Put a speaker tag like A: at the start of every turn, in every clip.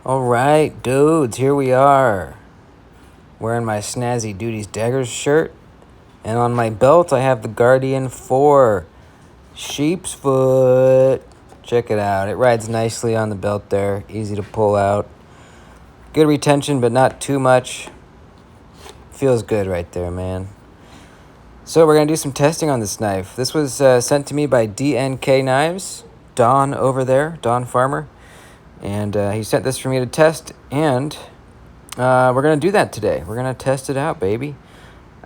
A: All right, dudes, here we are. Wearing my Snazzy Duties Daggers shirt. And on my belt, I have the Guardian 4 Sheep's Foot. Check it out. It rides nicely on the belt there. Easy to pull out. Good retention, but not too much. Feels good right there, man. So we're going to do some testing on this knife. This was sent to me by DNK Knives. Don over there, Don Farmer. And he sent this for me to test, and we're going to do that today. We're going to test it out, baby.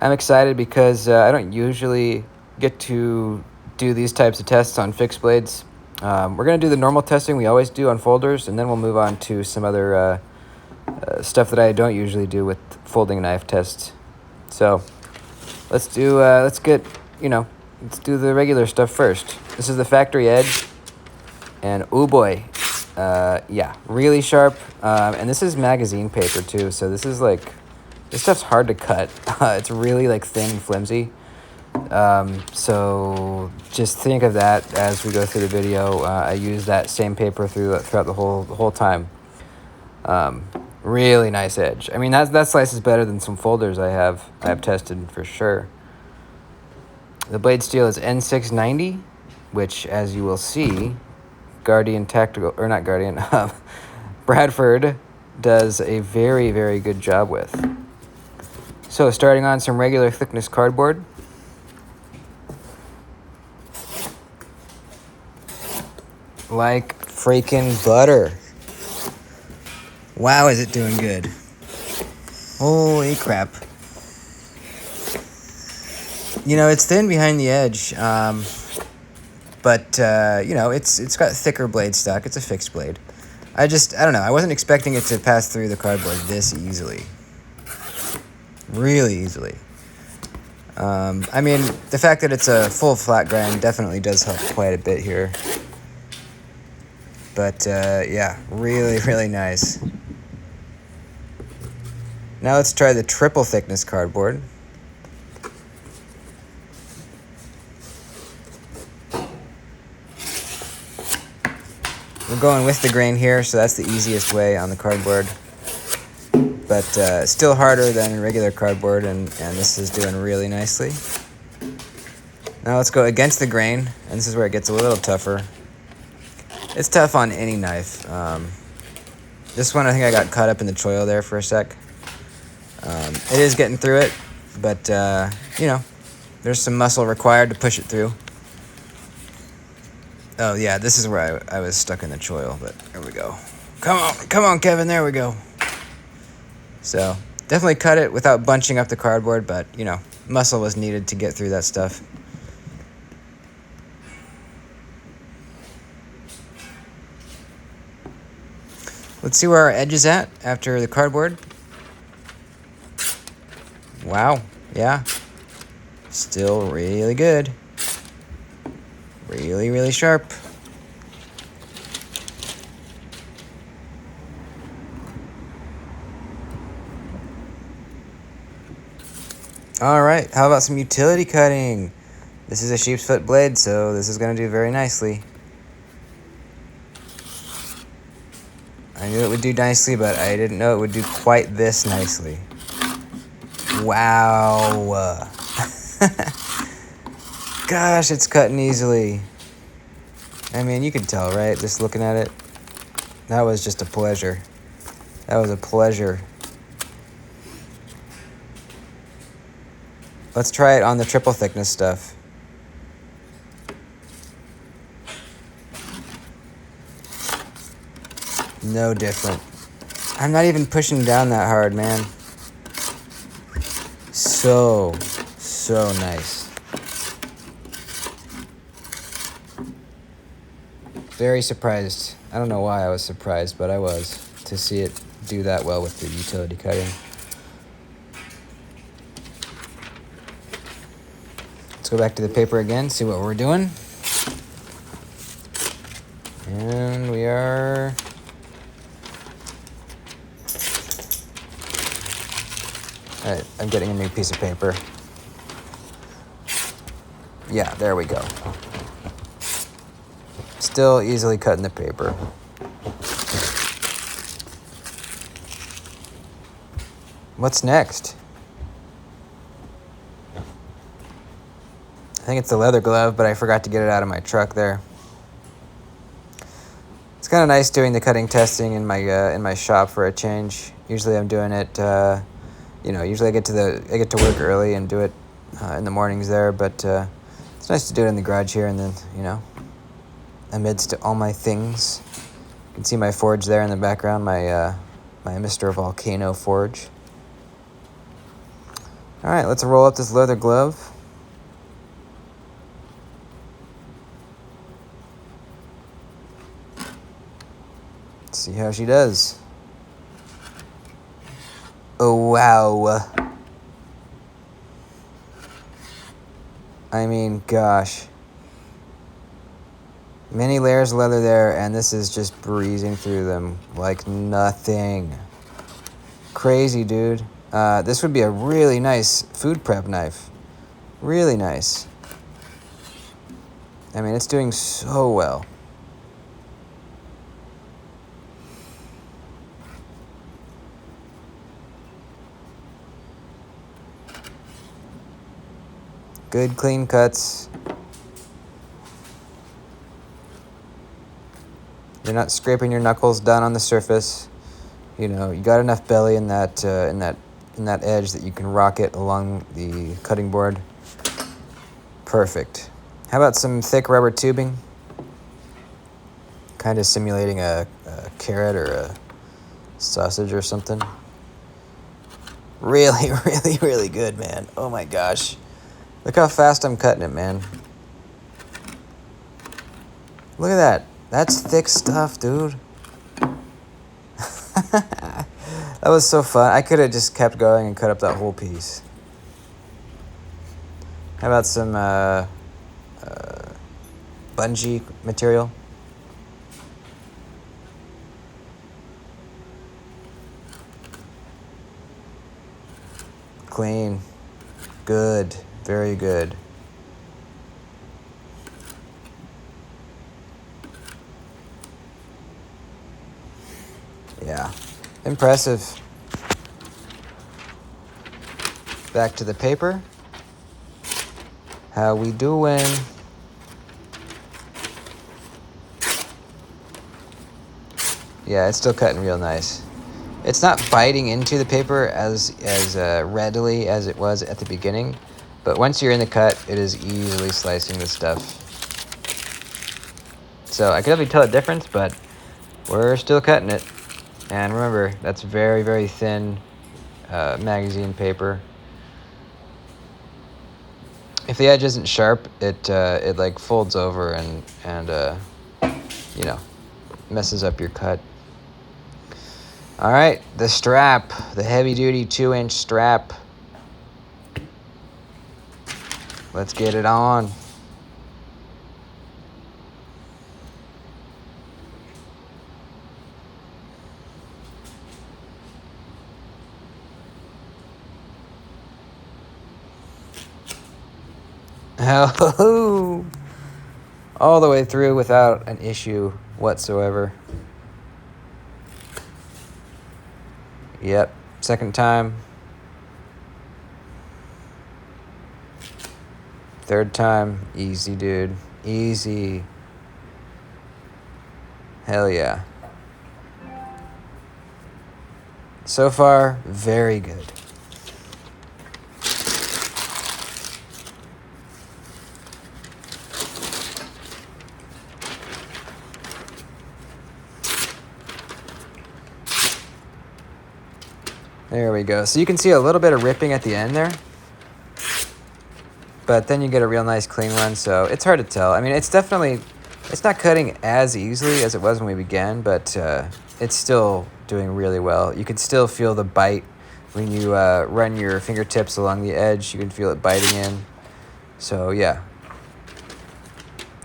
A: I'm excited because I don't usually get to do these types of tests on fixed blades. We're going to do the normal testing we always do on folders, and then we'll move on to some other stuff that I don't usually do with folding knife tests. So let's do let's do the regular stuff first. This is the Factory Edge, and oh boy, yeah, really sharp. And this is magazine paper too, so this stuff's hard to cut. It's really thin and flimsy. So just think of that as we go through the video. I use that same paper throughout the whole time. Really nice edge. I mean, that slice is better than some folders I have tested for sure. The blade steel is N690, which, as you will see, Bradford does a very, very good job with. So starting on some regular thickness cardboard. Like freaking butter. Wow, is it doing good. Holy crap. It's thin behind the edge, but it's got thicker blade stock. It's a fixed blade. I don't know. I wasn't expecting it to pass through the cardboard this easily. Really easily. I mean, the fact that it's a full flat grind definitely does help quite a bit here. But, yeah, really, really nice. Now let's try the triple thickness cardboard. We're going with the grain here, so that's the easiest way on the cardboard. But still harder than regular cardboard, and this is doing really nicely. Now let's go against the grain, and this is where it gets a little tougher. It's tough on any knife. This one, I think I got caught up in the choil there for a sec. It is getting through it, but, there's some muscle required to push it through. Oh, yeah, this is where I was stuck in the choil, but there we go. Come on, Kevin, there we go. So, definitely cut it without bunching up the cardboard, but, muscle was needed to get through that stuff. Let's see where our edge is at after the cardboard. Wow, yeah. Still really good. Really, really sharp. All right, how about some utility cutting? This is a sheep's foot blade, so this is going to do very nicely. I knew it would do nicely, but I didn't know it would do quite this nicely. Wow. Gosh, it's cutting easily. I mean, you can tell, right? Just looking at it. That was just a pleasure. That was a pleasure. Let's try it on the triple thickness stuff. No different. I'm not even pushing down that hard, man. So nice. Very surprised. I don't know why I was surprised, but I was, to see it do that well with the utility cutting. Let's go back to the paper again, see what we're doing. And we are... Alright, I'm getting a new piece of paper. Yeah, there we go. Still easily cutting the paper. What's next? I think it's the leather glove, but I forgot to get it out of my truck there. It's kind of nice doing the cutting testing in my shop for a change. Usually I'm doing it, usually I get to work early and do it in the mornings there, but it's nice to do it in the garage here, and then, amidst all my things. You can see my forge there in the background, my Mr. Volcano forge. All right, let's roll up this leather glove. Let's see how she does. Oh, wow. I mean, gosh. Many layers of leather there, and this is just breezing through them like nothing. Crazy, dude. This would be a really nice food prep knife. Really nice. I mean, it's doing so well. Good, clean cuts. You're not scraping your knuckles down on the surface. You got enough belly in that edge that you can rock it along the cutting board. Perfect. How about some thick rubber tubing? Kind of simulating a carrot or a sausage or something. Really, really, really good, man. Oh my gosh. Look how fast I'm cutting it, man. Look at that. That's thick stuff, dude. That was so fun. I could have just kept going and cut up that whole piece. How about some bungee material? Clean. Good. Very good. Yeah. Impressive. Back to the paper. How we doing? Yeah, it's still cutting real nice. It's not biting into the paper as readily as it was at the beginning, but once you're in the cut, it is easily slicing the stuff. So I can definitely tell a difference, but we're still cutting it. And remember, that's very, very thin magazine paper. If the edge isn't sharp, it like folds over and messes up your cut. All right, the strap, the heavy-duty 2-inch strap. Let's get it on. Oh, all the way through without an issue whatsoever. Yep, second time. Third time, easy, dude. Easy. Hell yeah. So far, very good. There we go. So you can see a little bit of ripping at the end there, but then you get a real nice clean one, so it's hard to tell. I mean, it's not cutting as easily as it was when we began, but it's still doing really well. You can still feel the bite when you run your fingertips along the edge. You can feel it biting in. So yeah,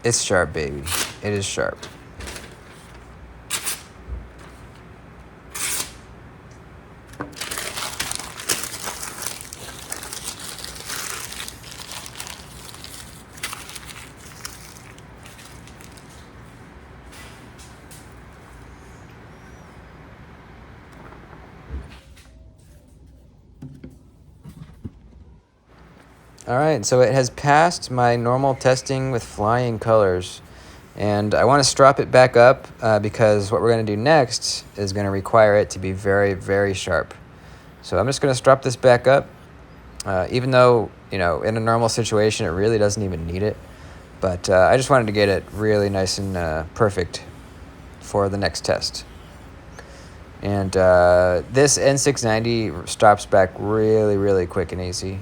A: it's sharp, baby. It is sharp. All right, so it has passed my normal testing with flying colors. And I want to strop it back up because what we're going to do next is going to require it to be very, very sharp. So I'm just going to strop this back up, even though, in a normal situation, it really doesn't even need it. But I just wanted to get it really nice and perfect for the next test. And this N690 strops back really, really quick and easy,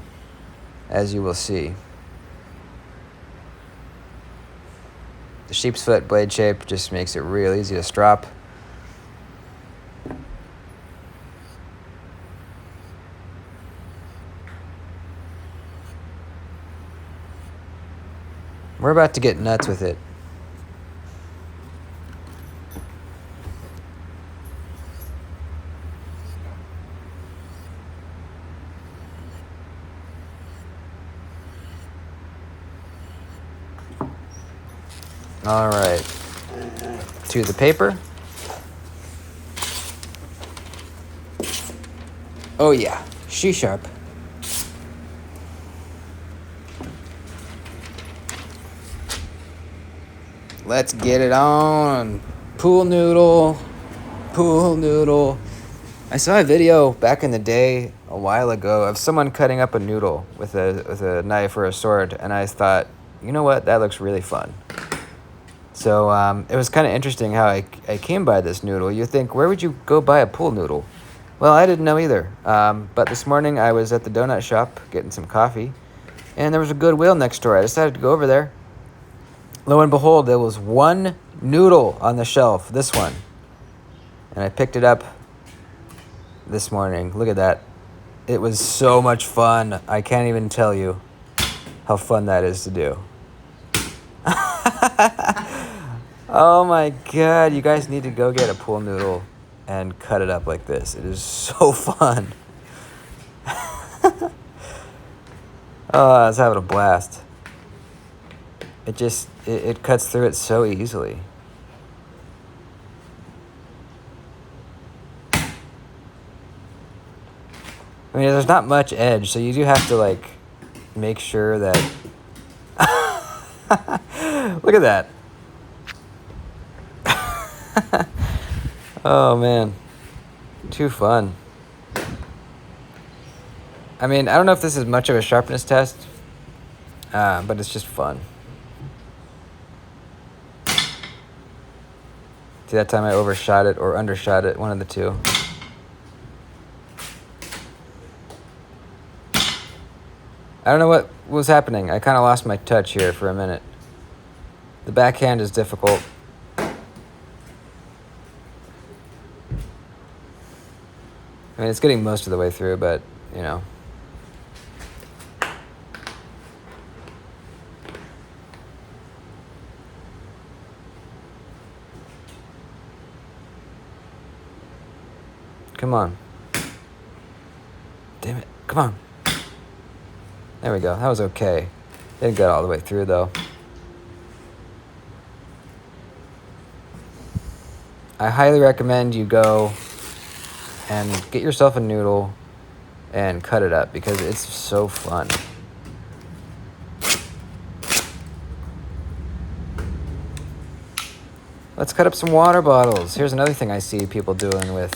A: as you will see. The sheep's foot blade shape just makes it real easy to strop. We're about to get nuts with it. All right, to the paper. Oh yeah, she's sharp. Let's get it on. Pool noodle. I saw a video back in the day a while ago of someone cutting up a noodle with a knife or a sword, and I thought, you know what, that looks really fun. So it was kind of interesting how I came by this noodle. You think, where would you go buy a pool noodle? Well, I didn't know either. But this morning I was at the donut shop getting some coffee, and there was a Goodwill next door. I decided to go over there. Lo and behold, there was one noodle on the shelf, this one. And I picked it up this morning. Look at that. It was so much fun. I can't even tell you how fun that is to do. Oh my god, you guys need to go get a pool noodle and cut it up like this. It is so fun. Oh, I was having a blast. It cuts through it so easily. I mean, there's not much edge, so you do have to, make sure that... Look at that. Oh, man. Too fun. I mean, I don't know if this is much of a sharpness test, but it's just fun. See, that time I overshot it or undershot it, one of the two. I don't know what was happening. I kind of lost my touch here for a minute. The backhand is difficult. I mean, it's getting most of the way through, but, Come on. Damn it. Come on. There we go. That was okay. Didn't get all the way through, though. I highly recommend you go and get yourself a noodle and cut it up because it's so fun. Let's cut up some water bottles. Here's another thing I see people doing with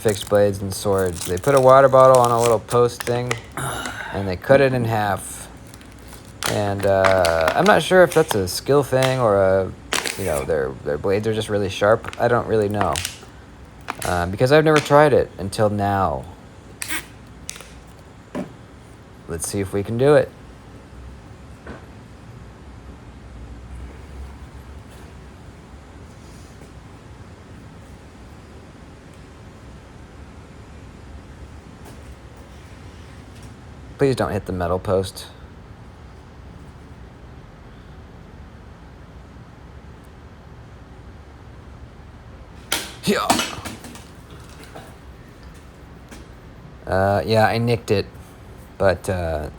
A: fixed blades and swords. They put a water bottle on a little post thing and they cut it in half. And I'm not sure if that's a skill thing or their blades are just really sharp. I don't really know. Because I've never tried it until now. Let's see if we can do it. Please don't hit the metal post. Yeah, I nicked it, but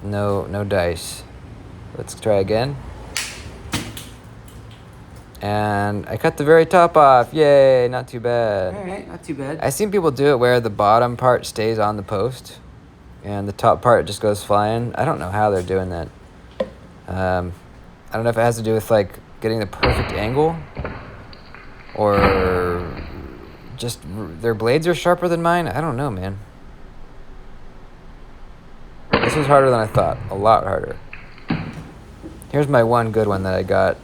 A: no dice. Let's try again. And I cut the very top off. Yay, not too bad.
B: All right, not too bad.
A: I've seen people do it where the bottom part stays on the post. and the top part just goes flying. I don't know how they're doing that. I don't know if it has to do with like getting the perfect angle, or just their blades are sharper than mine. I don't know, man. This was harder than I thought. A lot harder. Here's my one good one that I got.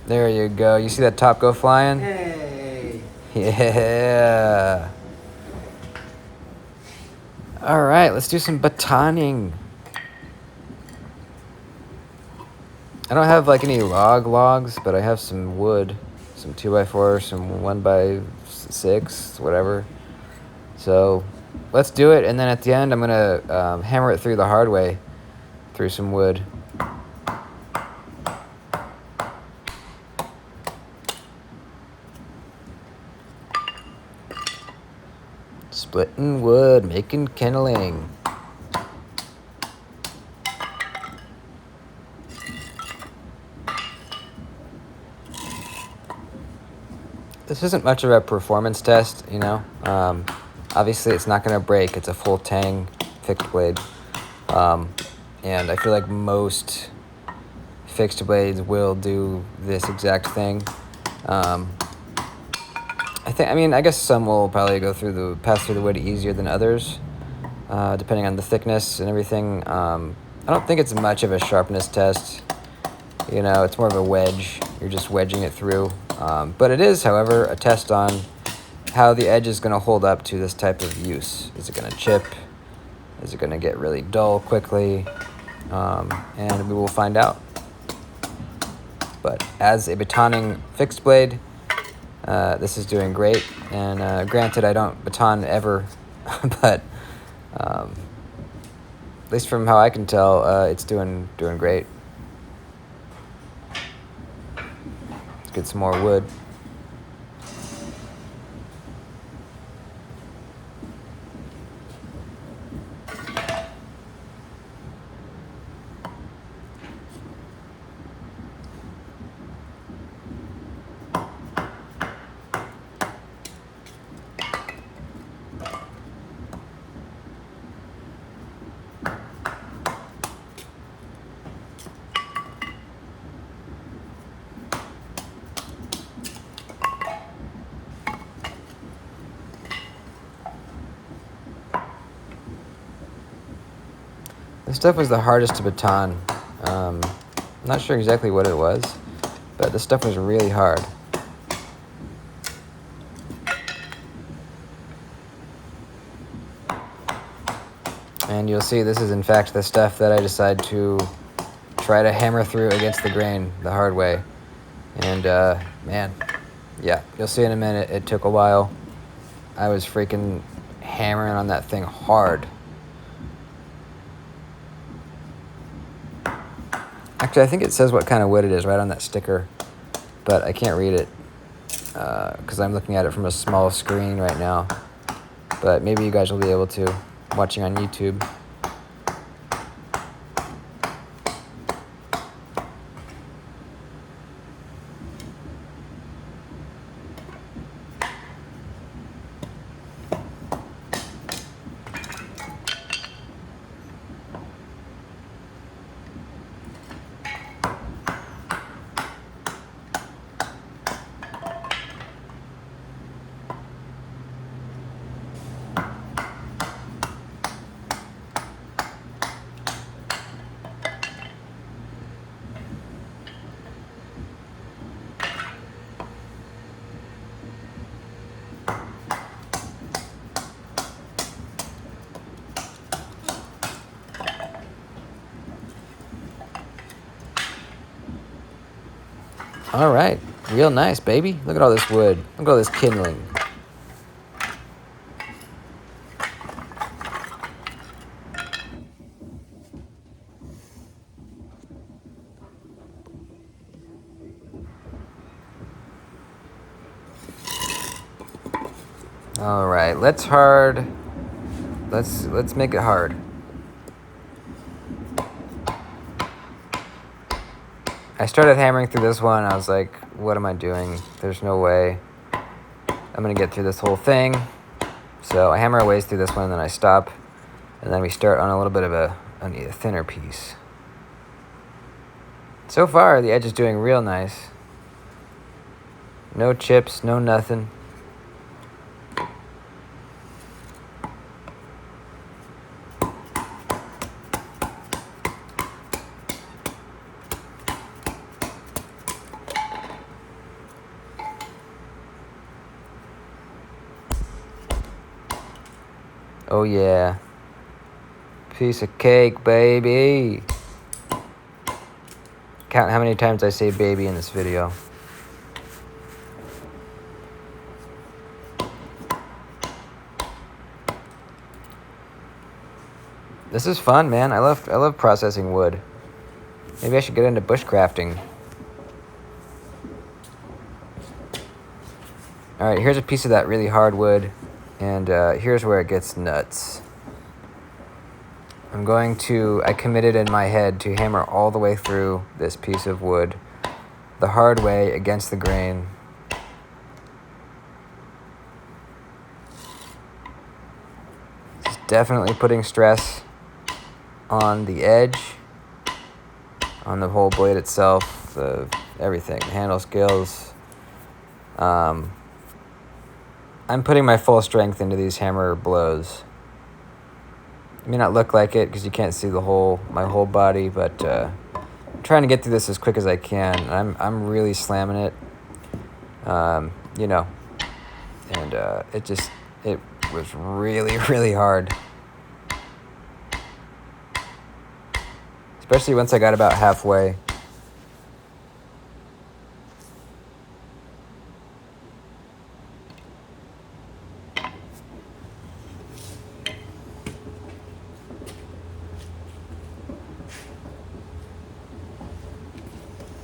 A: There you go. You see that top go flying?
B: Hey.
A: Yeah. All right, let's do some batoning. I don't have like any logs, but I have some wood, some 2x4, some 1x6, whatever. So let's do it, and then at the end I'm gonna hammer it through the hard way, through some wood. Splitting wood, making kindling. This isn't much of a performance test, you know. Obviously, it's not going to break. It's a full tang fixed blade. And I feel like most fixed blades will do this exact thing. I guess some will probably pass through the wood easier than others, depending on the thickness and everything. I don't think it's much of a sharpness test. You know, it's more of a wedge. You're just wedging it through. But it is, however, a test on how the edge is going to hold up to this type of use. Is it going to chip? Is it going to get really dull quickly? And we will find out. But as a batoning fixed blade, this is doing great. And granted, I don't baton ever, but at least from how I can tell, it's doing great. Let's get some more wood. This stuff was the hardest to baton. I'm not sure exactly what it was, but this stuff was really hard. And you'll see this is in fact the stuff that I decide to try to hammer through against the grain the hard way. And man, yeah, you'll see in a minute, it took a while. I was freaking hammering on that thing hard. Actually, I think it says what kind of wood it is right on that sticker, but I can't read it because I'm looking at it from a small screen right now. But maybe you guys will be able to, watching on YouTube. All right, real nice, baby. Look at all this wood. Look at all this kindling. All right, let's make it hard. I started hammering through this one. I was like, what am I doing? There's no way I'm gonna get through this whole thing. So I hammer a ways through this one, and then I stop, and then we start on a little bit of a thinner piece. So far, the edge is doing real nice. No chips, no nothing. Oh yeah. Piece of cake, baby. Count how many times I say baby in this video. This is fun, man. I love processing wood. Maybe I should get into bushcrafting. All right, here's a piece of that really hard wood, and here's where it gets nuts. I committed in my head to hammer all the way through this piece of wood the hard way against the grain. It's definitely putting stress on the edge, on the whole blade itself, everything, the handle scales. I'm putting my full strength into these hammer blows. It may not look like it because you can't see my whole body, but I'm trying to get through this as quick as I can. I'm really slamming it, you know, and it was really, really hard. Especially once I got about halfway.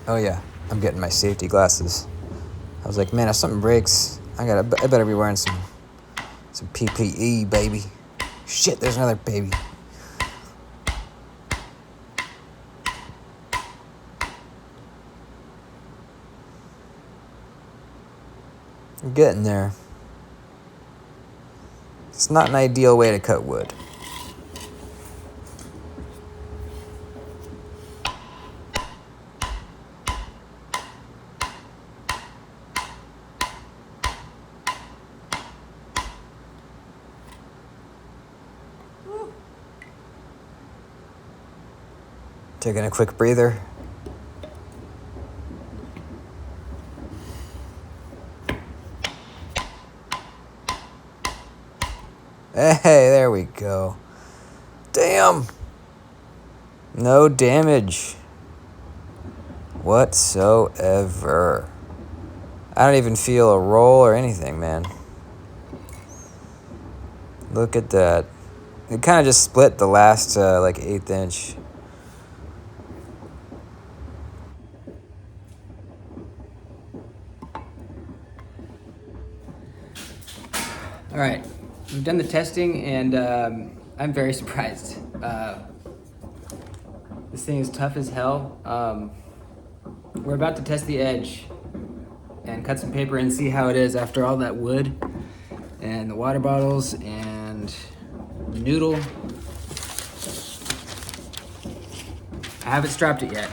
A: Oh yeah, I'm getting my safety glasses. I was like, man, if something breaks, I better be wearing some PPE, baby. Shit, there's another baby. I'm getting there. It's not an ideal way to cut wood. Taking a quick breather. Hey, there we go. Damn. No damage whatsoever. I don't even feel a roll or anything, man. Look at that. It kind of just split the last, 1/8 inch. All right, we've done the testing, and I'm very surprised. This thing is tough as hell. We're about to test the edge and cut some paper and see how it is after all that wood and the water bottles and the noodle. I haven't strapped it yet.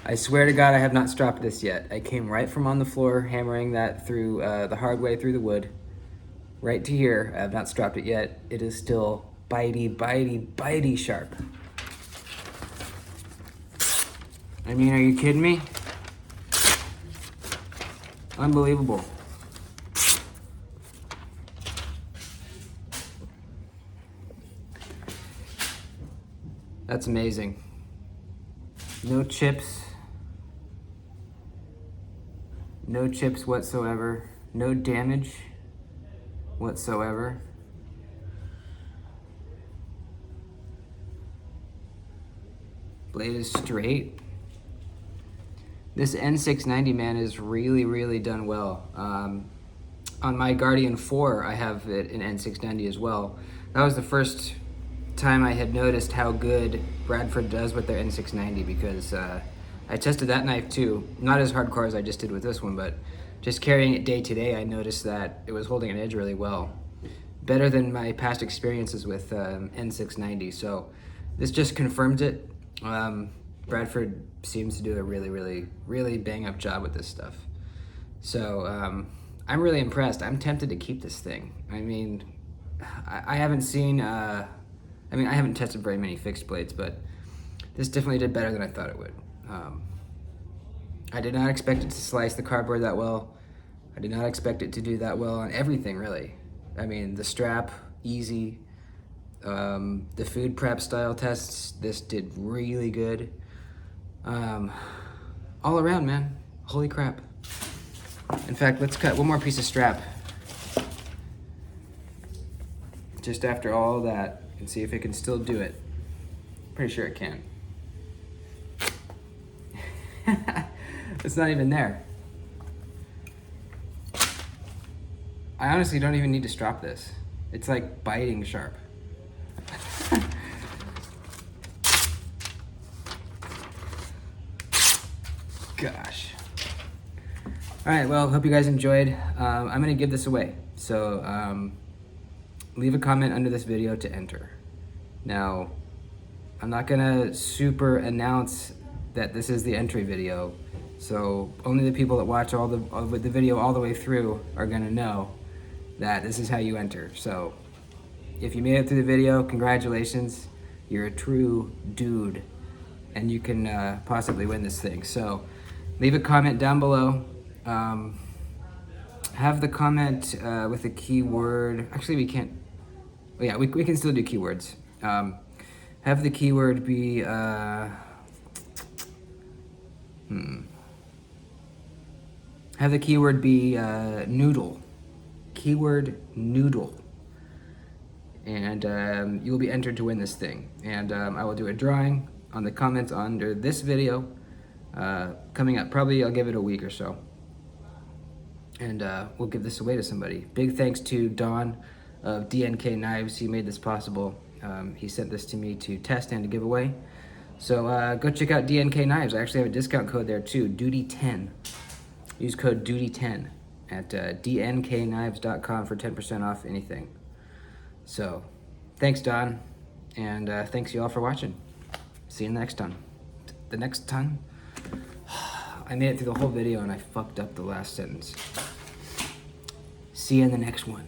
A: I swear to God, I have not strapped this yet. I came right from on the floor, hammering that through the hard way through the wood, right to here. I have not strapped it yet. It is still bitey sharp. I mean, are you kidding me? Unbelievable. That's amazing. No chips. No chips whatsoever. No damage whatsoever. Blade is straight. This N690, man, is really, really done well. On my Guardian 4, I have it in N690 as well. That was the first time I had noticed how good Bradford does with their N690, because I tested that knife too. Not as hardcore as I just did with this one, but just carrying it day to day, I noticed that it was holding an edge really well. Better than my past experiences with N690. So this just confirms it. Bradford seems to do a really, really, really bang up job with this stuff. So I'm really impressed. I'm tempted to keep this thing. I mean, I haven't seen, I haven't tested very many fixed blades, but this definitely did better than I thought it would. I did not expect it to slice the cardboard that well. I did not expect it to do that well on everything, really. I mean, the strap, easy. The food prep style tests, this did really good. All around, man. Holy crap. In fact, let's cut one more piece of strap just after all that and see if it can still do it. Pretty sure it can. It's not even there. I honestly don't even need to strap this. It's like biting sharp. Gosh. All right, well, hope you guys enjoyed. I'm gonna give this away. So leave a comment under this video to enter. Now, I'm not gonna super announce that this is the entry video. So only the people that watch the video all the way through are gonna know that this is how you enter. So if you made it through the video, congratulations. You're a true dude and you can possibly win this thing. So leave a comment down below. Have the comment with a keyword. Actually, we can't. Oh, yeah, we can still do keywords. Have the keyword be have the keyword be noodle. Keyword noodle. And you will be entered to win this thing. And I will do a drawing on the comments under this video coming up. Probably I'll give it a week or so. And we'll give this away to somebody. Big thanks to Don of DNK Knives. He made this possible. He sent this to me to test and to give away. So go check out DNK Knives. I actually have a discount code there too, Duty10. Use code Duty10 at dnknives.com for 10% off anything. So thanks, Don, and thanks you all for watching. See you next time. The next time? I made it through the whole video and I fucked up the last sentence. See you in the next one.